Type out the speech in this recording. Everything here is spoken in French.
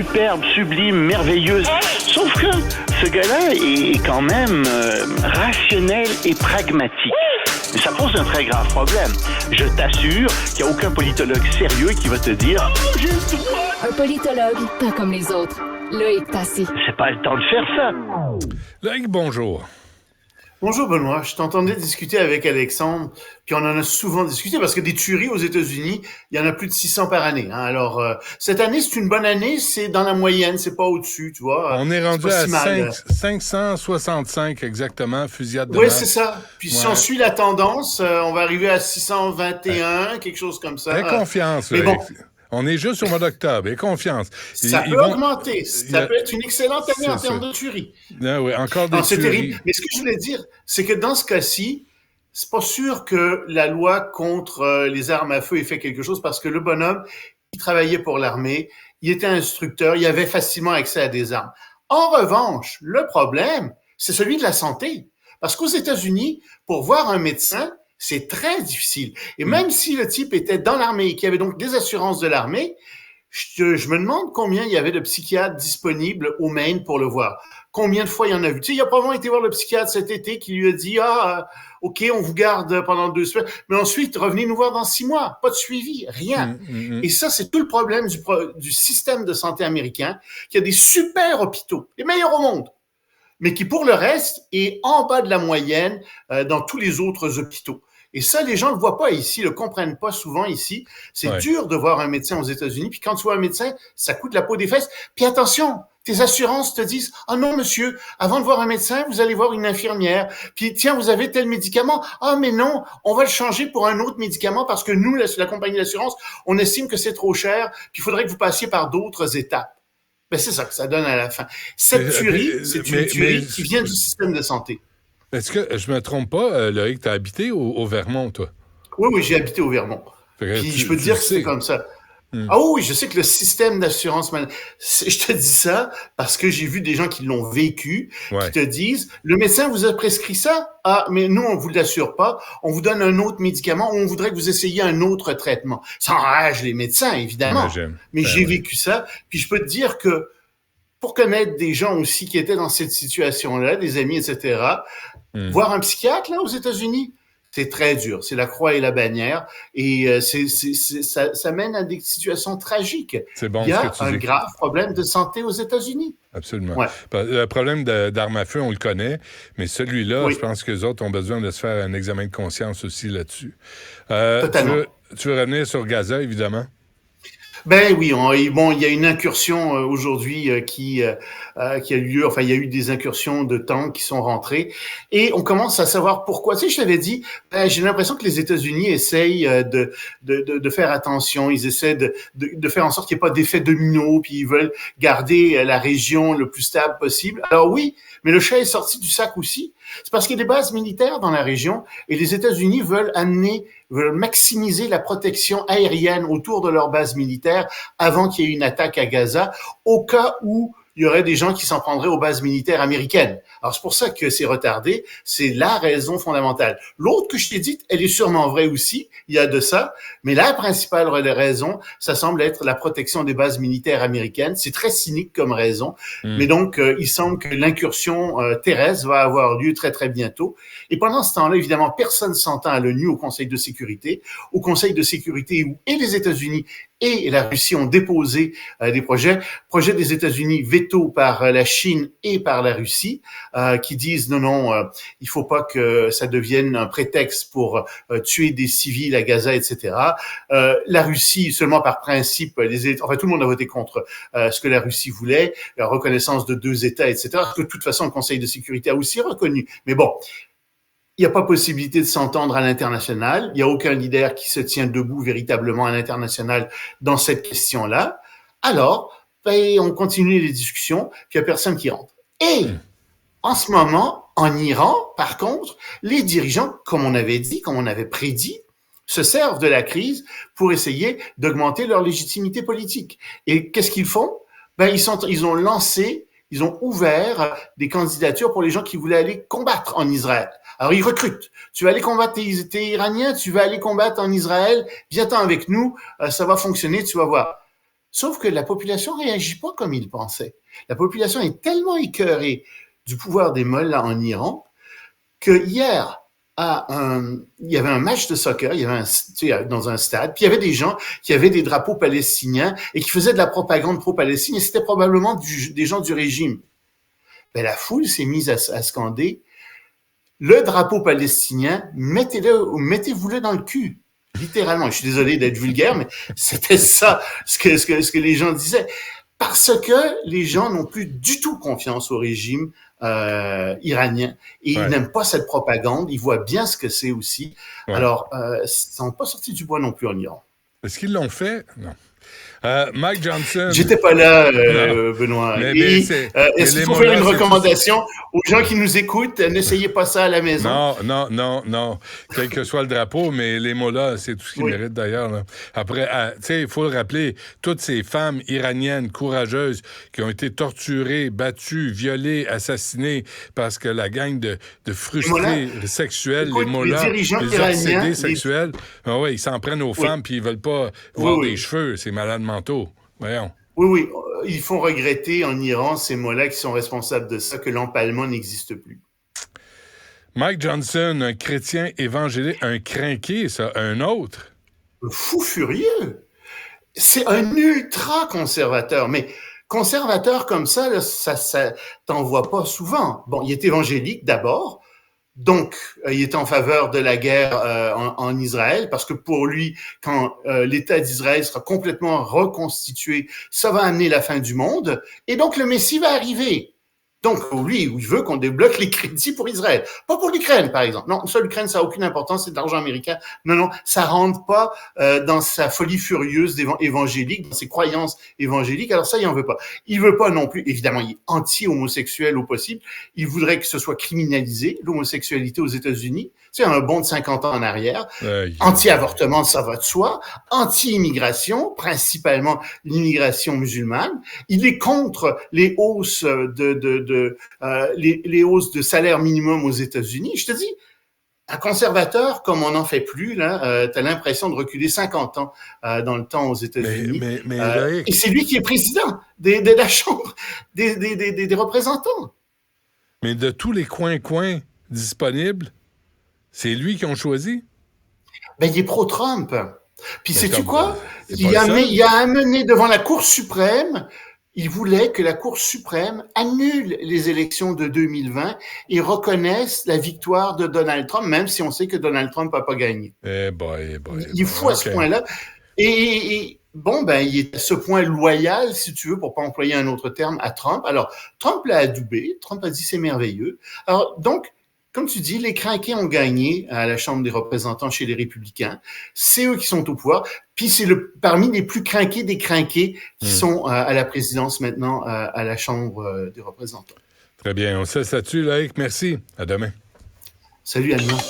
superbe, sublime, merveilleuse. Sauf que ce gars-là est quand même rationnel et pragmatique. Mais ça pose un très grave problème. Je t'assure qu'il n'y a aucun politologue sérieux qui va te dire « Oh, j'ai le droit !» Un politologue, pas comme les autres. Loïc Tassi. C'est pas le temps de faire ça. Loïc, bonjour. Bonjour Benoît, je t'entendais discuter avec Alexandre, puis on en a souvent discuté parce que des tueries aux États-Unis, il y en a plus de 600 par année. Hein. Alors cette année, c'est une bonne année, c'est dans la moyenne, c'est pas au-dessus, tu vois. On est rendu à si 565 exactement fusillades de Oui, masse. c'est ça. Puis si on suit la tendance, on va arriver à 621, quelque chose comme ça. Aie confiance, mais Loïc. bon. On est juste au mois d'octobre, aie confiance. Ça peut augmenter. Ça peut être une excellente année en termes de tuerie. Ah oui, encore des tueries. C'est terrible. Mais ce que je voulais dire, c'est que dans ce cas-ci, c'est pas sûr que la loi contre les armes à feu ait fait quelque chose parce que le bonhomme, il travaillait pour l'armée, il était instructeur, il avait facilement accès à des armes. En revanche, le problème, c'est celui de la santé. Parce qu'aux États-Unis, pour voir un médecin, c'est très difficile. Et même si le type était dans l'armée et qu'il y avait donc des assurances de l'armée, je me demande combien il y avait de psychiatres disponibles au Maine pour le voir. Combien de fois il y en a vu? Tu sais, il a probablement été voir le psychiatre cet été qui lui a dit « OK, on vous garde pendant 2 semaines, mais ensuite, revenez nous voir dans 6 mois. » Pas de suivi, rien. Et ça, c'est tout le problème du système de santé américain, qui a des super hôpitaux, les meilleurs au monde, mais qui, pour le reste, est en bas de la moyenne dans tous les autres hôpitaux. Et ça, les gens le voient pas ici, le comprennent pas souvent ici. C'est dur de voir un médecin aux États-Unis. Puis quand tu vois un médecin, ça coûte la peau des fesses. Puis attention, tes assurances te disent « Ah non, monsieur, avant de voir un médecin, vous allez voir une infirmière. Puis tiens, vous avez tel médicament. Ah mais non, on va le changer pour un autre médicament parce que nous, la compagnie d'assurance, on estime que c'est trop cher. Puis il faudrait que vous passiez par d'autres étapes. » Ben c'est ça que ça donne à la fin. Cette tuerie, c'est une tuerie qui vient du système de santé. Est-ce que je me trompe pas, Loïc, t'as habité au Vermont, toi? Oui, j'ai habité au Vermont. Puis je peux te dire que c'est comme ça. Ah oui, je sais que le système d'assurance, je te dis ça parce que j'ai vu des gens qui l'ont vécu, qui te disent, le médecin vous a prescrit ça? Ah, mais nous, on vous l'assure pas. On vous donne un autre médicament ou on voudrait que vous essayiez un autre traitement. Ça enrage les médecins, évidemment. Mais j'ai vécu ça. Puis je peux te dire que pour connaître des gens aussi qui étaient dans cette situation-là, des amis, etc., voir un psychiatre, là, aux États-Unis, c'est très dur. C'est la croix et la bannière. Et ça mène à des situations tragiques. C'est bon, il y a un grave problème de santé aux États-Unis. Absolument. Ouais. Le problème d'armes à feu, on le connaît, mais celui-là, je pense que les autres ont besoin de se faire un examen de conscience aussi là-dessus. Totalement. Tu veux revenir sur Gaza, évidemment? Ben oui, il y a une incursion aujourd'hui qui a eu lieu. Enfin, il y a eu des incursions de tanks qui sont rentrés et on commence à savoir pourquoi. Tu sais, je t'avais dit, j'ai l'impression que les États-Unis essayent de faire attention. Ils essaient de faire en sorte qu'il n'y ait pas d'effet domino, puis ils veulent garder la région le plus stable possible. Alors oui, mais le chat est sorti du sac aussi. C'est parce qu'il y a des bases militaires dans la région et les États-Unis veulent maximiser la protection aérienne autour de leur base militaire avant qu'il y ait une attaque à Gaza, au cas où il y aurait des gens qui s'en prendraient aux bases militaires américaines. Alors, c'est pour ça que c'est retardé. C'est la raison fondamentale. L'autre que je t'ai dite, elle est sûrement vraie aussi. Il y a de ça. Mais la principale raison, ça semble être la protection des bases militaires américaines. C'est très cynique comme raison. Mais donc, il semble que l'incursion terrestre va avoir lieu très, très bientôt. Et pendant ce temps-là, évidemment, personne s'entend à l'ONU, au Conseil de sécurité. Au Conseil de sécurité où et les États-Unis et la Russie ont déposé des projets des États-Unis veto par la Chine et par la Russie, qui disent non, il faut pas que ça devienne un prétexte pour tuer des civils à Gaza, etc. La Russie, seulement par principe, tout le monde a voté contre ce que la Russie voulait, la reconnaissance de 2 États, etc. Que de toute façon, le Conseil de sécurité a aussi reconnu. Mais bon, il n'y a pas possibilité de s'entendre à l'international. Il n'y a aucun leader qui se tient debout véritablement à l'international dans cette question-là. Alors, on continue les discussions, puis il n'y a personne qui rentre. Et en ce moment, en Iran, par contre, les dirigeants, comme on avait dit, comme on avait prédit, se servent de la crise pour essayer d'augmenter leur légitimité politique. Et qu'est-ce qu'ils font? Ils ont ouvert des candidatures pour les gens qui voulaient aller combattre en Israël. Alors, ils recrutent. Tu vas aller combattre tes Iraniens, tu vas aller combattre en Israël, viens-t'en avec nous, ça va fonctionner, tu vas voir. Sauf que la population réagit pas comme il pensait. La population est tellement écœurée du pouvoir des mollahs en Iran que hier, il y avait un match de soccer, il y avait dans un stade, puis il y avait des gens qui avaient des drapeaux palestiniens et qui faisaient de la propagande pro-palestine, et c'était probablement des gens du régime. Ben, la foule s'est mise à scander le drapeau palestinien, mettez-vous-le dans le cul. Littéralement. Je suis désolé d'être vulgaire, mais c'était ça ce que les gens disaient. Parce que les gens n'ont plus du tout confiance au régime iranien et ils n'aiment pas cette propagande. Ils voient bien ce que c'est aussi. Ouais. Alors, ça n'a pas sorti du bois non plus en Iran. Est-ce qu'ils l'ont fait? Non. Mike Johnson. J'étais pas là, Benoît. Est-ce qu'il faut faire une recommandation aux gens qui nous écoutent? N'essayez pas ça à la maison. Non. Quel que soit le drapeau, mais les mots-là, c'est tout ce qu'ils méritent d'ailleurs. Là. Après, tu sais, il faut le rappeler, toutes ces femmes iraniennes courageuses qui ont été torturées, battues, violées, assassinées parce que la gang de frustrés sexuels, les mollahs, les obsédés sexuels, ils s'en prennent aux femmes puis ils veulent pas voir des cheveux. C'est malade mentaux. Voyons. Oui. Ils font regretter en Iran ces mots-là qui sont responsables de ça, que l'empalement n'existe plus. Mike Johnson, un chrétien évangélique, un crinqué, ça, un autre. Un fou furieux. C'est un ultra-conservateur. Mais conservateur comme ça, là, ça t'en vois pas souvent. Bon, il est évangélique d'abord. Donc, il est en faveur de la guerre en Israël parce que pour lui, quand l'État d'Israël sera complètement reconstitué, ça va amener la fin du monde et donc le Messie va arriver. Donc, lui, il veut qu'on débloque les crédits pour Israël. Pas pour l'Ukraine, par exemple. Non, ça, l'Ukraine, ça n'a aucune importance, c'est de l'argent américain. Non, ça rentre pas dans sa folie furieuse évangélique, dans ses croyances évangéliques. Alors ça, il en veut pas. Il veut pas non plus, évidemment, il est anti-homosexuel au possible. Il voudrait que ce soit criminalisé, l'homosexualité aux États-Unis. C'est un bond de 50 ans en arrière. Anti-avortement, ça va de soi. Anti-immigration, principalement l'immigration musulmane. Il est contre les hausses les hausses de salaire minimum aux États-Unis. Je te dis, un conservateur, comme on n'en fait plus, là, t'as l'impression de reculer 50 ans dans le temps aux États-Unis. Et c'est lui qui est président de la Chambre des représentants. Mais de tous les coins disponibles, c'est lui qu'ils ont choisi? Ben, il est pro-Trump. Puis sais-tu quoi? Il a amené devant la Cour suprême. Il voulait que la Cour suprême annule les élections de 2020 et reconnaisse la victoire de Donald Trump, même si on sait que Donald Trump n'a pas gagné. Il est fou à ce point-là. Et il est à ce point loyal, si tu veux, pour pas employer un autre terme, à Trump. Alors, Trump l'a adoubé. Trump a dit c'est merveilleux. Alors, donc, comme tu dis, les crinqués ont gagné à la Chambre des représentants chez les Républicains. C'est eux qui sont au pouvoir. Puis c'est parmi les plus crinqués des crinqués qui sont à la présidence maintenant à la Chambre des représentants. Très bien. On se laisse là-dessus, Loïc. Merci. À demain. Salut, Anne.